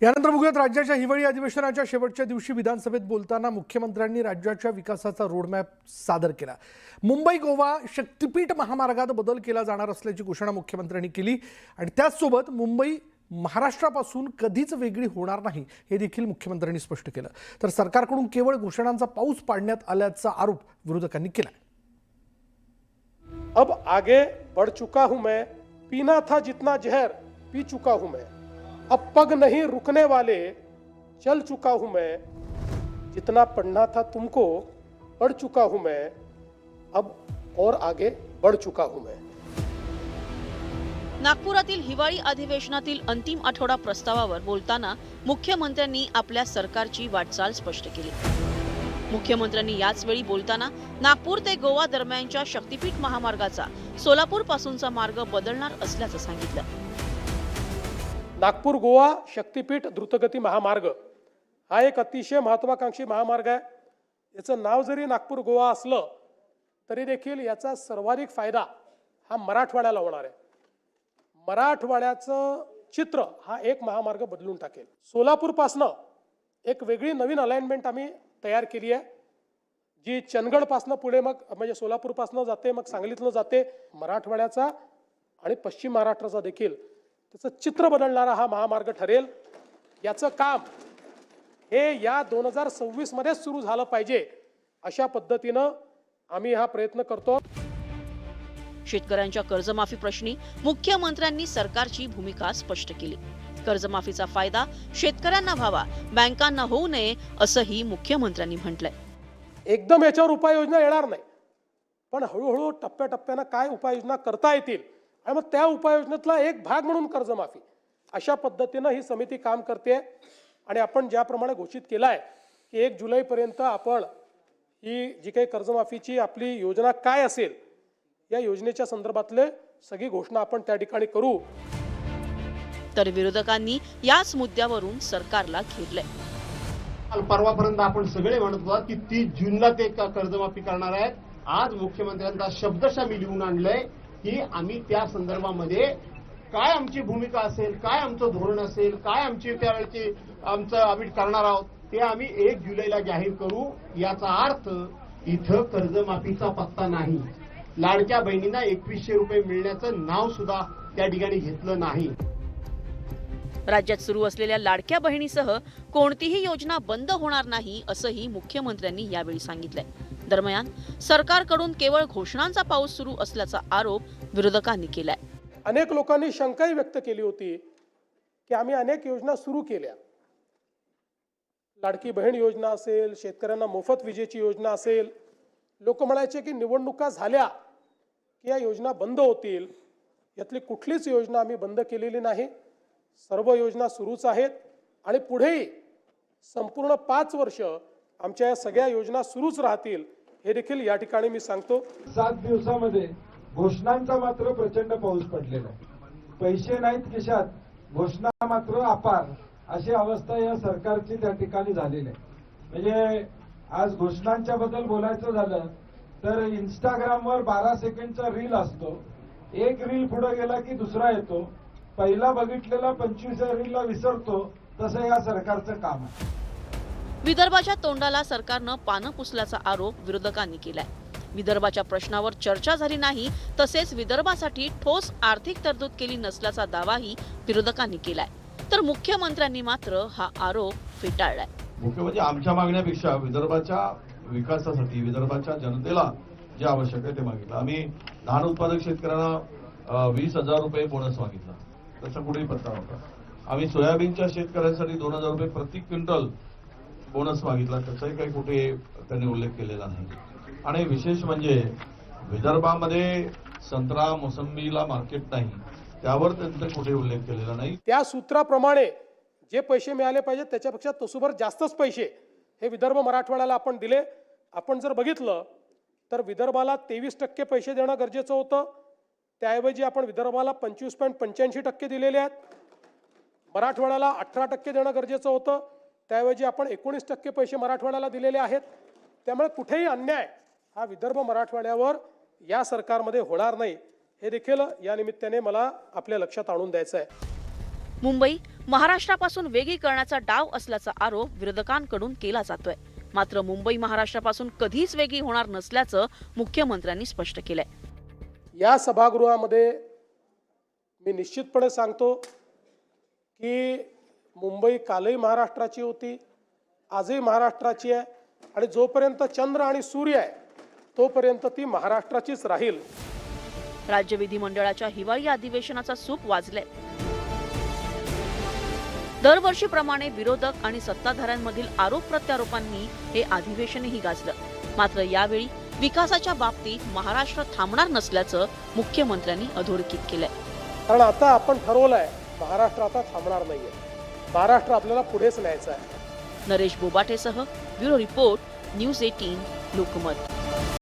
यानंतर बघूयात राज्याच्या हिवाळी अधिवेशनाच्या शेवटच्या दिवशी विधानसभेत बोलताना मुख्यमंत्र्यांनी राज्याच्या विकासाचा रोडमॅप सादर केला। मुंबई गोवा शक्तीपीठ महामार्गात बदल केला जाणार असल्याची घोषणा मुख्यमंत्र्यांनी केली आणि त्याचसोबत मुंबई महाराष्ट्रापासून कधीच वेगळी होणार नाही हे देखील मुख्यमंत्र्यांनी स्पष्ट केलं। तर सरकारकडून केवळ घोषणांचा पाऊस पाडण्यात आल्याचा आरोप विरोधकांनी केला। अब आगे बढ़ चुका हूं मैं, पीना था जितना जहर पी चुका हूं मैं, अब पग नहीं रुकने वाले चल चुका हूं मैं, जितना पढ़ना था तुमको पढ़ चुका हूं मैं, अब और आगे बढ़ चुका हूं मैं। नागपुरातील हिवाळी अधिवेशनातील अंतिम आठवडा प्रस्तावावर बोलताना मुख्यमंत्र्यांनी आपल्या सरकारची वाटचाल स्पष्ट केली। मुख्यमंत्र्यांनी याच वेळी बोलताना नागपूर ते गोवा दरम्यानच्या शक्तीपीठ महामार्गाचा सोलापूर पासूनचा मार्ग बदलणार असल्याचं सांगितलं। नागपूर गोवा शक्तीपीठ द्रुतगती महामार्ग हा एक अतिशय महत्त्वाकांक्षी महामार्ग आहे। याचं नाव जरी नागपूर गोवा असलं तरी देखील याचा सर्वाधिक फायदा हा मराठवाड्याला होणार आहे। मराठवाड्याचं चित्र हा एक महामार्ग बदलून टाकेल। सोलापूरपासनं एक वेगळी नवीन अलाइनमेंट आम्ही तयार केली आहे, जी चंदगडपासनं पुढे मग म्हणजे सोलापूरपासनं जाते, मग सांगलीतनं जाते। मराठवाड्याचा आणि पश्चिम महाराष्ट्राचा देखील त्याचं चित्र बदलणारा हा महामार्ग ठरेल। याचं काम हे या 2026 मध्ये सुरू झालं पाहिजे अशा पद्धतीनं आम्ही हा प्रयत्न करतो। शेतकऱ्यांच्या कर्जमाफी प्रश्नी मुख्यमंत्र्यांनी सरकारची भूमिका स्पष्ट केली। कर्जमाफीचा फायदा शेतकऱ्यांना व्हावा, बँकांना होऊ नये असंही मुख्यमंत्र्यांनी म्हटलंय। एकदम याच्यावर उपाययोजना येणार नाही, पण हळूहळू टप्प्याटप्प्यानं काय उपाययोजना करता येतील आणि मग त्या उपाययोजनेतला एक भाग म्हणून कर्जमाफी अशा पद्धतीनं ही समिती काम करते। आणि आपण ज्याप्रमाणे घोषित केलाय की 1 जुलैपर्यंत आपण ही जी काही कर्जमाफीची आपली योजना काय असेल या योजनेच्या संदर्भातले सगळी घोषणा आपण त्या ठिकाणी करू। तर विरोधकांनी याच मुद्द्यावरून सरकारला घेरलंय। परवापर्यंत आपण सगळे म्हणत होतो की 30 जूनला ते कर्जमाफी करणार आहेत। आज मुख्यमंत्र्यांचा शब्दशः मी लिहून आणलंय की आम्ही त्या संदर्भामध्ये काय आमची भूमिका असेल, काय आमचं धोरण असेल, काय आमची त्यावेळेची आम्ही करणार आहोत ते आम्ही 1 जुलैला जाहीर करू। याचा अर्थ इथं कर्जमाफीचा पत्ता नाही। लाडक्या बहिणींना 2100 रुपये मिळण्याचं नाव सुद्धा त्या ठिकाणी घेतलं नाही। राज्यात सुरू असलेल्या लाडक्या बहिणीसह कोणतीही योजना बंद होणार नाही असंही मुख्यमंत्र्यांनी यावेळी सांगितलंय। दरम्यान सरकारकडून केवळ घोषणांचा पाऊस सुरू असल्याचा आरोप विरोधकांनी केलाय। अनेक लोकांनी शंकाही व्यक्त केली होती की आम्ही अनेक योजना सुरू केल्या, लाडकी बहीण योजना असेल, शेतकऱ्यांना मोफत विजेची योजना असेल। लोक म्हणायचे की निवडणुका झाल्या की या योजना बंद होतील। यातली कुठलीच योजना आम्ही बंद केलेली नाही, सर्व योजना सुरूच आहेत आणि पुढेही संपूर्ण 5 वर्ष आमच्या या सगळ्या योजना सुरूच राहतील हे देखील या ठिकाणी मी सांगतो। 7 दिवसामध्ये घोषणांचा मात्र प्रचंड पाऊस पडलेला आहे। पैसे नाहीत खिशात, घोषणा मात्र अपार अशी अवस्था या सरकारची त्या ठिकाणी झालेली आहे। म्हणजे आज घोषणांच्या बद्दल बोलायचं झालं तर इंस्टाग्रामवर 12 सेकंडचा रील असतो, एक रील पुढे गेला की दुसरा येतो, पहिला बघितलेला 25व्या रीलला विसरतो, तसं या सरकारचं काम आहे। विदर्भाच्या तोंडाला सरकारनं पानं पुसल्याचा आरोप विरोधकांनी केलाय। विदर्भाच्या प्रश्नावर चर्चा झाली नाही, तसेच विदर्भासाठी ठोस आर्थिक तरतूद केली नसल्याचा दावाही विरोधकांनी केलाय। तर मुख्यमंत्र्यांनी मात्र हा आरोप फेटाळलाय। मुख्य म्हणजे आमच्या मागण्यापेक्षा विदर्भाच्या विकासासाठी विदर्भाच्या जनतेला जे आवश्यक आहे ते मागितलं। आम्ही धान उत्पादक शेतकऱ्यांना 20,000 रुपये बोनस मागितला, त्याचा कुठेही पत्ता नव्हता। आम्ही सोयाबीनच्या शेतकऱ्यांसाठी 2,000 रुपये प्रति क्विंटल बोनस मागितला, त्याचाही काही कुठे त्यांनी उल्लेख केलेला नाही। आणि विशेष म्हणजे विदर्भामध्ये संत्रा मोसंबीला मार्केट नाही, त्यावर त्यांचा कुठे उल्लेख केलेला नाही। त्या सूत्राप्रमाणे जे पैसे मिळाले पाहिजे त्याच्यापेक्षा तसूभर जास्तच पैसे हे विदर्भ मराठवाड्याला आपण दिले। आपण जर बघितलं तर विदर्भाला 23% पैसे देणं गरजेचं होतं, त्याऐवजी आपण विदर्भाला 25.85% दिलेले आहेत। मराठवाड्याला 18% देणं गरजेचं होतं, त्याऐवजी आपण 19% पैसे मराठवाड्याला दिलेले आहेत। त्यामुळे कुठेही अन्याय हा विदर्भ मराठवाड्यावर या सरकारमध्ये होणार नाही हे देखील या निमित्ताने मला आपल्या लक्षात आणून द्यायचं आहे। मुंबई महाराष्ट्रापासून वेगळी करण्याचा डाव असल्याचा आरोप विरोधकांकडून केला जातोय. मात्र मुंबई महाराष्ट्रापासून कधीच वेगळी होणार नसल्याचं मुख्यमंत्र्यांनी स्पष्ट केलंय. या सभागृहामध्ये मी निश्चितपणे सांगतो की मुंबई कालही महाराष्ट्राची होती, आजही महाराष्ट्राची आहे आणि जोपर्यंत चंद्र आणि सूर्य आहे तोपर्यंत ती महाराष्ट्राचीच राहील. राज्य विधिमंडळाच्या हिवाळी अधिवेशनाचा सूप वाजलंय. दरवर्षीप्रमाणे विरोधक आणि सत्ताधाऱ्यांमधील आरोप प्रत्यारोपांनी हे अधिवेशनही गाजलं. मात्र यावेळी विकासाच्या बाबतीत महाराष्ट्र थांबणार नसल्याचं मुख्यमंत्र्यांनी अधोरेखित केलंय. कारण आता आपण ठरवलंय महाराष्ट्र आता थांबणार नाहीये, महाराष्ट्र आपल्याला पुढेच न्यायचं आहे. नरेश बोबाटेसह ब्युरो रिपोर्ट, न्यूज 18 लोकमत.